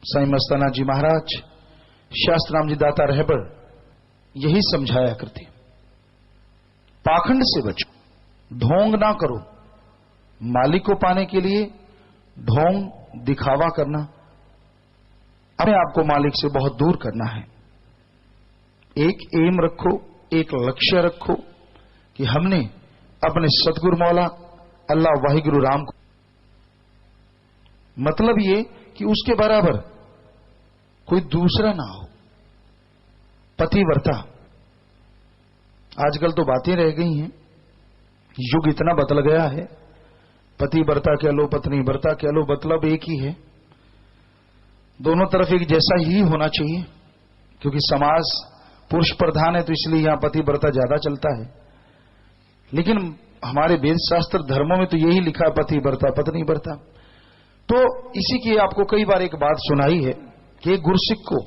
साईं मस्ताना जी महाराज, शास्त्र राम जी दाता रहबर यही समझाया करते, पाखंड से बचो, ढोंग ना करो। मालिक को पाने के लिए ढोंग, दिखावा करना, अपने आप को मालिक से बहुत दूर करना है। एक एम रखो, एक लक्ष्य रखो कि हमने अपने सतगुरु मौला अल्लाह वाहिगुरु राम को, मतलब ये कि उसके बराबर कोई दूसरा ना हो। पतिव्रता, आजकल तो बातें रह गई हैं, युग इतना बदल गया है। पतिव्रता कह लो, पत्नी व्रता कह लो, मतलब एक ही है। दोनों तरफ एक जैसा ही होना चाहिए, क्योंकि समाज पुरुष प्रधान है तो इसलिए यहां पतिव्रता ज्यादा चलता है। लेकिन हमारे वेद शास्त्र धर्मों में तो यही लिखा है, पतिव्रता पत्नी व्रता। तो इसी की आपको कई बार एक बात सुनाई है कि एक गुरसिक को,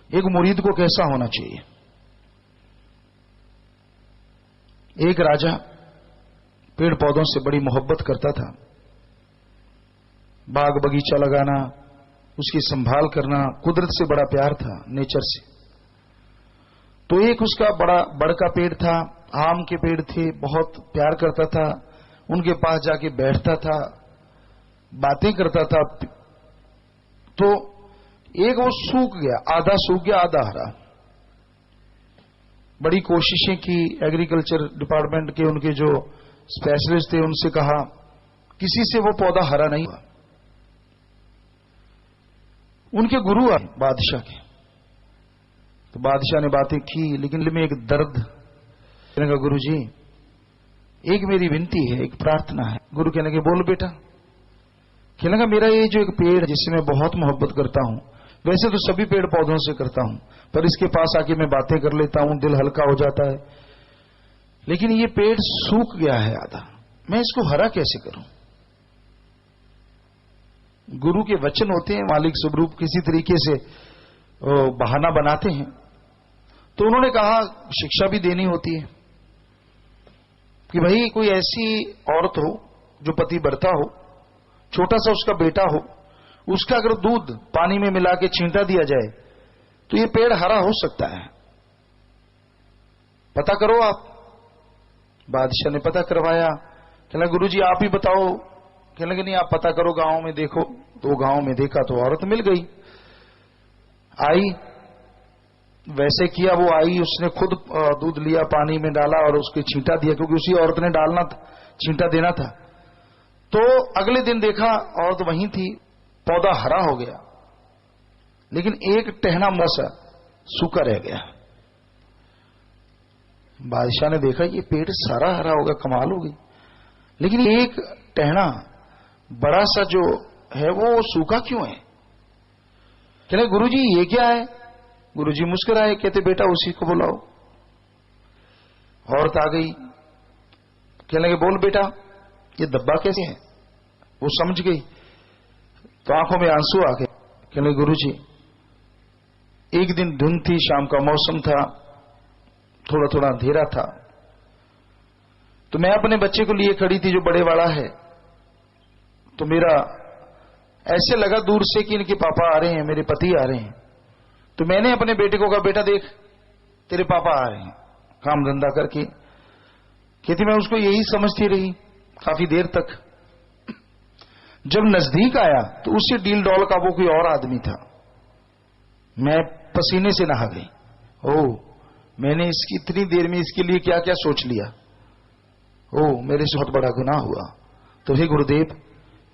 एक मुरीद को कैसा होना चाहिए। एक राजा पेड़ पौधों से बड़ी मोहब्बत करता था, बाग बगीचा लगाना, उसकी संभाल करना, कुदरत से बड़ा प्यार था, नेचर से। तो एक उसका बड़ का पेड़ था, आम के पेड़ थे, बहुत प्यार करता था, उनके पास जाके बैठता था, बातें करता था। तो एक वो सूख गया, आधा सूख गया आधा हरा। बड़ी कोशिशें की, एग्रीकल्चर डिपार्टमेंट के उनके जो स्पेशलिस्ट थे उनसे कहा, किसी से वो पौधा हरा नहीं हुआ। उनके गुरु आए बादशाह के, तो बादशाह ने बातें की, लेकिन में एक दर्द। कहने का, गुरु जी एक मेरी विनती है, एक प्रार्थना है। गुरु कहने के, बोल बेटा। कहने का, मेरा ये जो एक पेड़ है जिससे मैं बहुत मोहब्बत करता हूं, वैसे तो सभी पेड़ पौधों से करता हूं, पर इसके पास आके मैं बातें कर लेता हूं, दिल हल्का हो जाता है, लेकिन ये पेड़ सूख गया है आधा, मैं इसको हरा कैसे करूं। गुरु के वचन होते हैं, मालिक स्वरूप किसी तरीके से बहाना बनाते हैं। तो उन्होंने कहा, शिक्षा भी देनी होती है कि भाई कोई ऐसी औरत हो जो पतिव्रता हो, छोटा सा उसका बेटा हो, उसका अगर दूध पानी में मिला के छींटा दिया जाए तो ये पेड़ हरा हो सकता है, पता करो आप। बादशाह ने पता करवाया। कहना, गुरु जी आप ही बताओ। कहने लगे, नहीं आप पता करो, गांव में देखो। तो गांव में देखा तो औरत मिल गई, आई, वैसे किया। वो आई, उसने खुद दूध लिया, पानी में डाला और उसके छींटा दिया, क्योंकि उसी औरत ने डालना था, छींटा देना था। तो अगले दिन देखा औरत वहीं थी, पौधा हरा हो गया, लेकिन एक टहना मसा सूखा रह गया। बादशाह ने देखा ये पेड़ सारा हरा होगा, कमाल हो गई, लेकिन एक टहना बड़ा सा जो है वो सूखा क्यों है। कहने, गुरुजी ये क्या है। गुरुजी मुस्कुराए, कहते बेटा उसी को बुलाओ। औरत आ गई, कहने लगे, बोल बेटा ये दब्बा कैसे है। वो समझ गई, तो आंखों में आंसू आ गए। कहने, गुरुजी एक दिन धुंध थी, शाम का मौसम था, थोड़ा थोड़ा अंधेरा था, तो मैं अपने बच्चे को लिए खड़ी थी जो बड़े वाला है। तो मेरा ऐसे लगा दूर से कि इनके पापा आ रहे हैं, मेरे पति आ रहे हैं। तो मैंने अपने बेटे को कहा, बेटा देख तेरे पापा आ रहे हैं काम धंधा करके। कहती, मैं उसको यही समझती रही काफी देर तक। जब नजदीक आया तो उससे डील डॉल का वो कोई और आदमी था। मैं पसीने से नहा गई। ओह, मैंने इसकी इतनी देर में इसके लिए क्या क्या सोच लिया। ओह, मेरे से बहुत बड़ा गुनाह हुआ। तो हे गुरुदेव,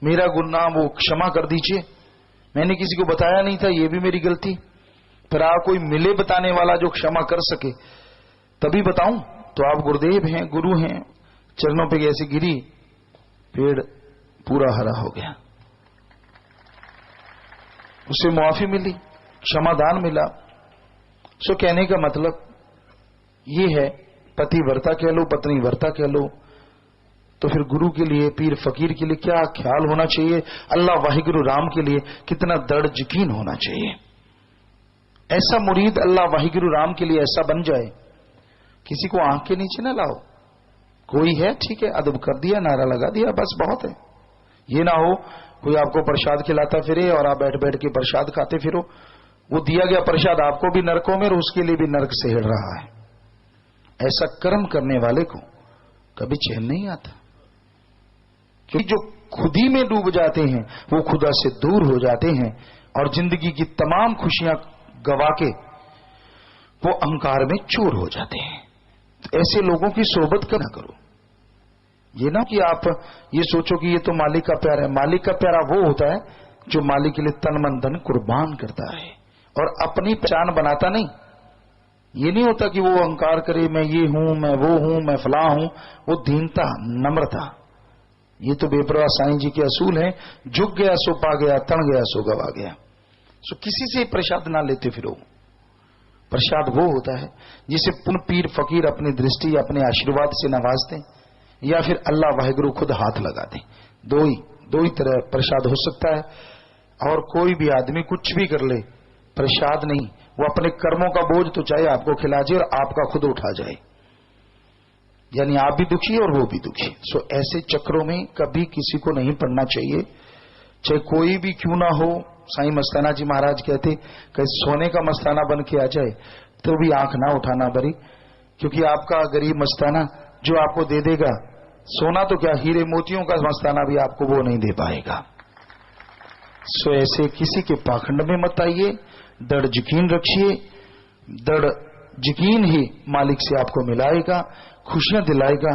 मेरा गुनाह वो क्षमा कर दीजिए, मैंने किसी को बताया नहीं था, ये भी मेरी गलती। पर आप कोई मिले बताने वाला जो क्षमा कर सके तभी बताऊं। तो आप गुरुदेव हैं, गुरु हैं, चरणों पे ऐसे गिरी, पेड़ पूरा हरा हो गया। उसे मुआफी मिली, क्षमादान मिला। सो कहने का मतलब ये है, पतिव्रता कह लो, पत्नी व्रता कह लो, तो फिर गुरु के लिए, पीर फकीर के लिए क्या ख्याल होना चाहिए, अल्लाह वाहिगुरु राम के लिए कितना दृढ़ यकीन होना चाहिए। ऐसा मुरीद अल्लाह वाहिगुरु राम के लिए ऐसा बन जाए, किसी को आंख के नीचे ना लाओ। कोई है ठीक है, अदब कर दिया, नारा लगा दिया, बस बहुत है। ये ना हो कोई आपको प्रसाद खिलाता फिरे और आप बैठ बैठ के प्रसाद खाते फिरो, वो दिया गया प्रसाद आपको भी नरकों में और उसके लिए भी नरक से हिड़ रहा है। ऐसा कर्म करने वाले को कभी चैन नहीं आता, क्योंकि जो खुद ही में डूब जाते हैं वो खुदा से दूर हो जाते हैं और जिंदगी की तमाम खुशियां गवा के वो अहंकार में चूर हो जाते हैं। तो ऐसे लोगों की सोबत का ना करो। ये ना कि आप ये सोचो कि ये तो मालिक का प्यारा है। मालिक का प्यारा वो होता है जो मालिक के लिए तन मन धन कुर्बान करता है और अपनी पहचान बनाता नहीं। ये नहीं होता कि वो अहंकार करे, मैं ये हूं, मैं वो हूं, मैं फला हूं। वो दीनता, नम्रता, ये तो बेपरवाह साईं जी के असूल हैं। झुक गया सो पा गया, तन गया सो गवा गया। सो किसी से प्रसाद ना लेते फिरो। प्रसाद वो होता है जिसे पुन पीर फकीर अपनी दृष्टि अपने आशीर्वाद से नवाजते या फिर अल्लाह वाहिगुरु खुद हाथ लगा दे। दो ही तरह प्रसाद हो सकता है। और कोई भी आदमी कुछ भी कर ले, प्रसाद नहीं, वो अपने कर्मों का बोझ तो चाहे आपको खिला जाए और आपका खुद उठा जाए, यानी आप भी दुखी और वो भी दुखी। सो ऐसे चक्रों में कभी किसी को नहीं पड़ना चाहिए, चाहे कोई भी क्यों ना हो। साईं मस्ताना जी महाराज कहते कि सोने का मस्ताना बन के आ जाए तो भी आंख ना उठाना बरी, क्योंकि आपका गरीब मस्ताना जो आपको दे देगा सोना तो क्या, हीरे मोतियों का मस्ताना भी आपको वो नहीं दे पाएगा। सो ऐसे किसी के पाखंड में मत आइए, दृढ़ यकीन रखिए। दृढ़ यकीन ही मालिक से आपको मिलाएगा, खुशियां दिलाएगा।